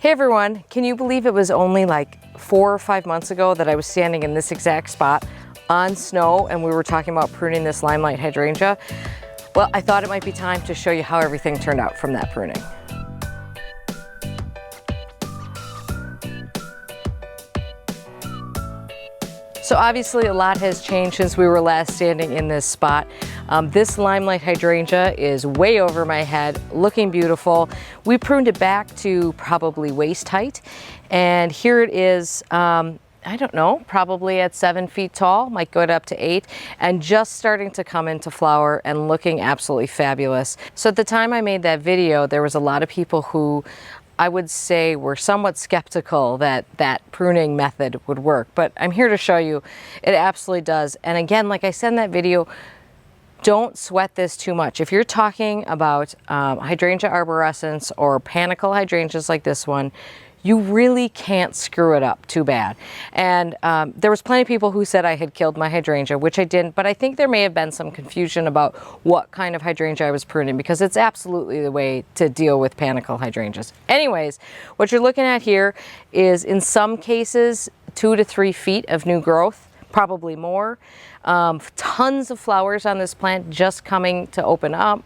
Hey everyone, can you believe it was only like 4 or 5 months ago that I was standing in this exact spot on snow and we were talking about pruning this Limelight hydrangea? Well, I thought it might be time to show you how everything turned out from that pruning. So obviously a lot has changed since we were last standing in this spot. This Limelight hydrangea is way over my head, looking beautiful. We pruned it back to probably waist height, and here it is, I don't know, probably at 7 feet tall, might go up to 8, and just starting to come into flower and looking absolutely fabulous. So at the time I made that video, there was a lot of people who I would say were somewhat skeptical that that pruning method would work, but I'm here to show you it absolutely does. And again, like I said in that video, don't sweat this too much. If you're talking about hydrangea arborescens or panicle hydrangeas like this one, you really can't screw it up too bad. And there was plenty of people who said I had killed my hydrangea, which I didn't, but I think there may have been some confusion about what kind of hydrangea I was pruning, because it's absolutely the way to deal with panicle hydrangeas. Anyways, what you're looking at here is in some cases 2 to 3 feet of new growth, probably more. Tons of flowers on this plant just coming to open up.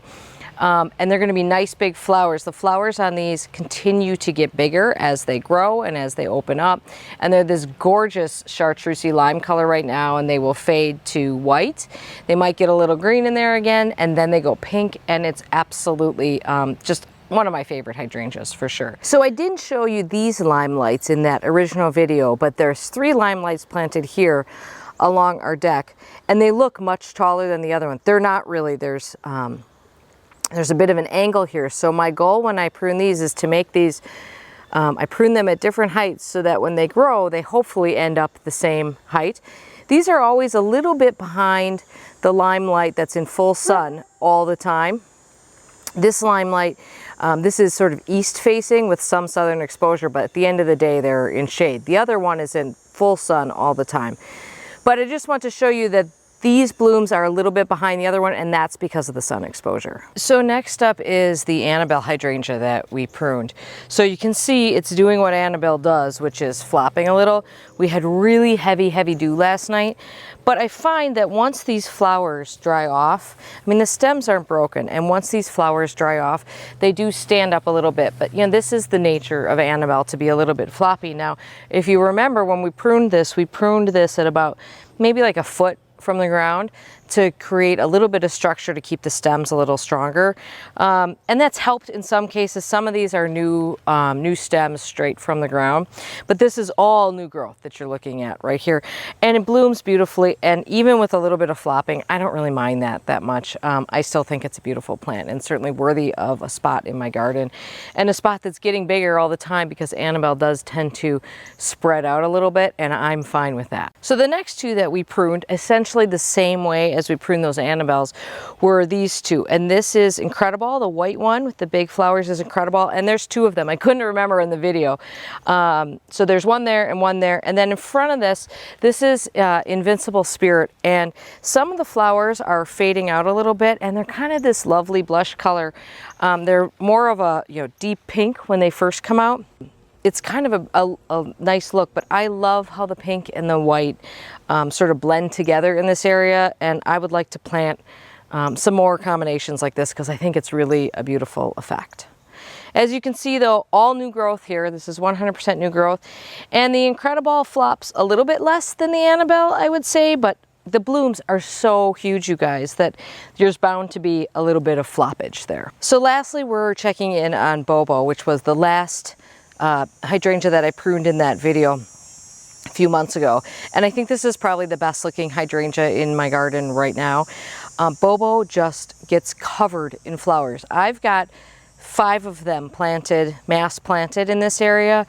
And they're going to be nice big flowers. The flowers on these continue to get bigger as they grow and as they open up. And they're this gorgeous chartreusey lime color right now, and they will fade to white. They might get a little green in there again, and then they go pink, and it's absolutely just one of my favorite hydrangeas for sure. So I didn't show you these Limelights in that original video, but there's 3 Limelights planted here along our deck, and they look much taller than the other one. They're not really. There's a bit of an angle here. So my goal when I prune these is to make these, I prune them at different heights so that when they grow, they hopefully end up the same height. These are always a little bit behind the Limelight that's in full sun all the time. This Limelight, this is sort of east facing with some southern exposure, but at the end of the day, they're in shade. The other one is in full sun all the time. But I just want to show you that these blooms are a little bit behind the other one, and that's because of the sun exposure. So next up is the Annabelle hydrangea that we pruned. So you can see it's doing what Annabelle does, which is flopping a little. We had really heavy dew last night, but I find that once these flowers dry off, I mean, the stems aren't broken, and once these flowers dry off, they do stand up a little bit. But you know, this is the nature of Annabelle, to be a little bit floppy. Now, if you remember when we pruned this at about maybe like a foot from the ground to create a little bit of structure to keep the stems a little stronger. And that's helped in some cases. Some of these are new stems straight from the ground, but this is all new growth that you're looking at right here. And it blooms beautifully, and even with a little bit of flopping, I don't really mind that much. I still think it's a beautiful plant and certainly worthy of a spot in my garden, and a spot that's getting bigger all the time because Annabelle does tend to spread out a little bit, and I'm fine with that. So the next 2 that we pruned, essentially the same way as we pruned those Annabelles, were these 2. And this is Incredible. The white one with the big flowers is Incredible. And there's 2 of them. I couldn't remember in the video. So there's one there and one there. And then in front of this is Invincible Spirit. And some of the flowers are fading out a little bit, and they're kind of this lovely blush color. They're more of a deep pink when they first come out. It's kind of a nice look, but I love how the pink and the white sort of blend together in this area, and I would like to plant some more combinations like this because I think it's really a beautiful effect. As you can see though, all new growth here. This is 100% new growth, and the Incredible flops a little bit less than the Annabelle, I would say, but the blooms are so huge, you guys, that there's bound to be a little bit of floppage there. So lastly, we're checking in on Bobo, which was the last hydrangea that I pruned in that video a few months ago, and I think this is probably the best looking hydrangea in my garden right now. Bobo just gets covered in flowers. I've got 5 of them planted, mass planted in this area,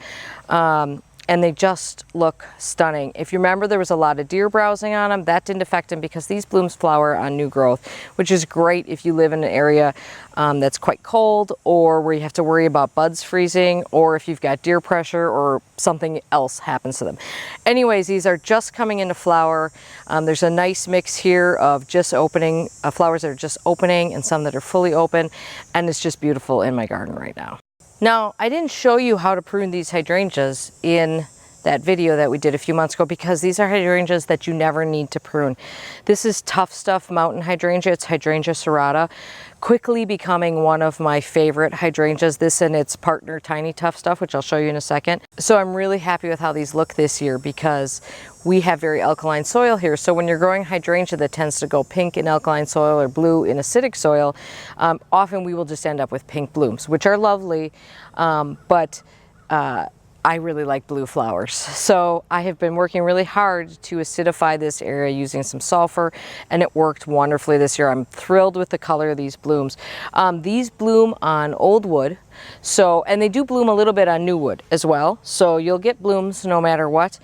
and they just look stunning. If you remember, there was a lot of deer browsing on them. That didn't affect them because these blooms flower on new growth, which is great if you live in an area that's quite cold, or where you have to worry about buds freezing, or if you've got deer pressure or something else happens to them. Anyways, these are just coming into flower. There's a nice mix here of just opening, flowers that are just opening and some that are fully open, and it's just beautiful in my garden right now. Now, I didn't show you how to prune these hydrangeas in that video that we did a few months ago because these are hydrangeas that you never need to prune. This is Tough Stuff Mountain Hydrangea. It's Hydrangea serrata, quickly becoming one of my favorite hydrangeas. This and its partner Tiny Tough Stuff, which I'll show you in a second. So I'm really happy with how these look this year because we have very alkaline soil here. So when you're growing hydrangea that tends to go pink in alkaline soil or blue in acidic soil, often we will just end up with pink blooms, which are lovely, but I really like blue flowers. So I have been working really hard to acidify this area using some sulfur, and it worked wonderfully this year. I'm thrilled with the color of these blooms. These bloom on old wood, and they do bloom a little bit on new wood as well. So you'll get blooms no matter what.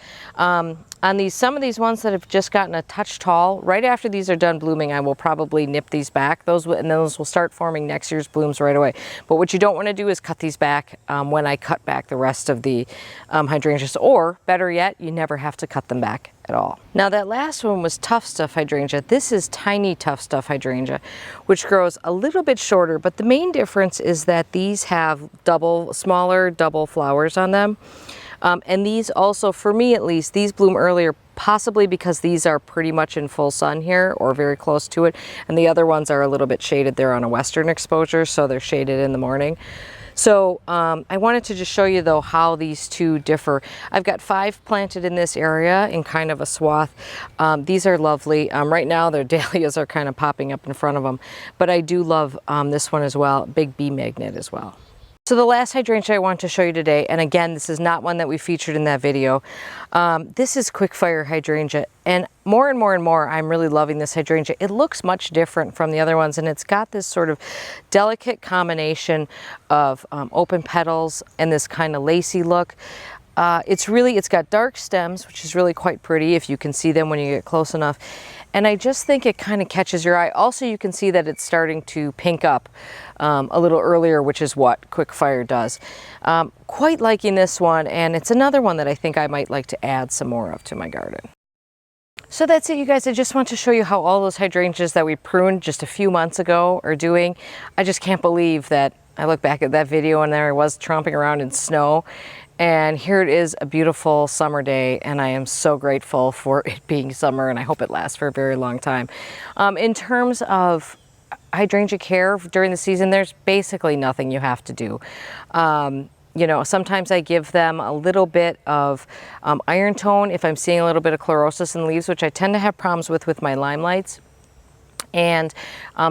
On some of these ones that have just gotten a touch tall, right after these are done blooming, I will probably nip these back. And those will start forming next year's blooms right away. But what you don't want to do is cut these back when I cut back the rest of the hydrangeas, or better yet, you never have to cut them back at all. Now that last one was Tough Stuff Hydrangea. This is Tiny Tough Stuff Hydrangea, which grows a little bit shorter, but the main difference is that these have smaller double flowers on them. And these also, for me at least, these bloom earlier, possibly because these are pretty much in full sun here or very close to it. And the other ones are a little bit shaded. They're on a western exposure, so they're shaded in the morning. So I wanted to just show you though how these two differ. I've got 5 planted in this area in kind of a swath. These are lovely. Right now their dahlias are kind of popping up in front of them, but I do love this one as well, big bee magnet as well. So the last hydrangea I want to show you today, and again, this is not one that we featured in that video. This is Quickfire hydrangea, and more and more, I'm really loving this hydrangea. It looks much different from the other ones, and it's got this sort of delicate combination of open petals and this kind of lacy look. It's got dark stems, which is really quite pretty if you can see them when you get close enough. And I just think it kind of catches your eye. Also, you can see that it's starting to pink up a little earlier, which is what Quickfire does. Quite liking this one, and it's another one that I think I might like to add some more of to my garden. So that's it, you guys. I just want to show you how all those hydrangeas that we pruned just a few months ago are doing. I just can't believe that I look back at that video and there I was tromping around in snow. And here it is, a beautiful summer day, and I am so grateful for it being summer, and I hope it lasts for a very long time. In terms of hydrangea care during the season, there's basically nothing you have to do. You know, sometimes I give them a little bit of iron tone if I'm seeing a little bit of chlorosis in the leaves, which I tend to have problems with my Limelights. And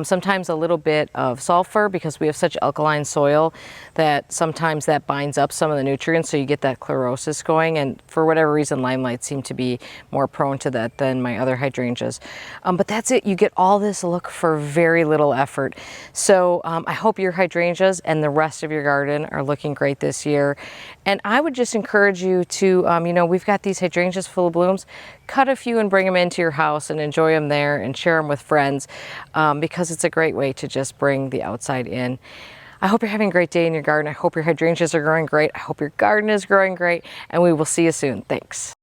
sometimes a little bit of sulfur, because we have such alkaline soil that sometimes that binds up some of the nutrients, so you get that chlorosis going. And for whatever reason, Limelights seem to be more prone to that than my other hydrangeas. But that's it. You get all this look for very little effort. So I hope your hydrangeas and the rest of your garden are looking great this year. And I would just encourage you to, you know, we've got these hydrangeas full of blooms. Cut a few and bring them into your house and enjoy them there and share them with friends, because it's a great way to just bring the outside in. I hope you're having a great day in your garden. I hope your hydrangeas are growing great. I hope your garden is growing great, and we will see you soon. Thanks.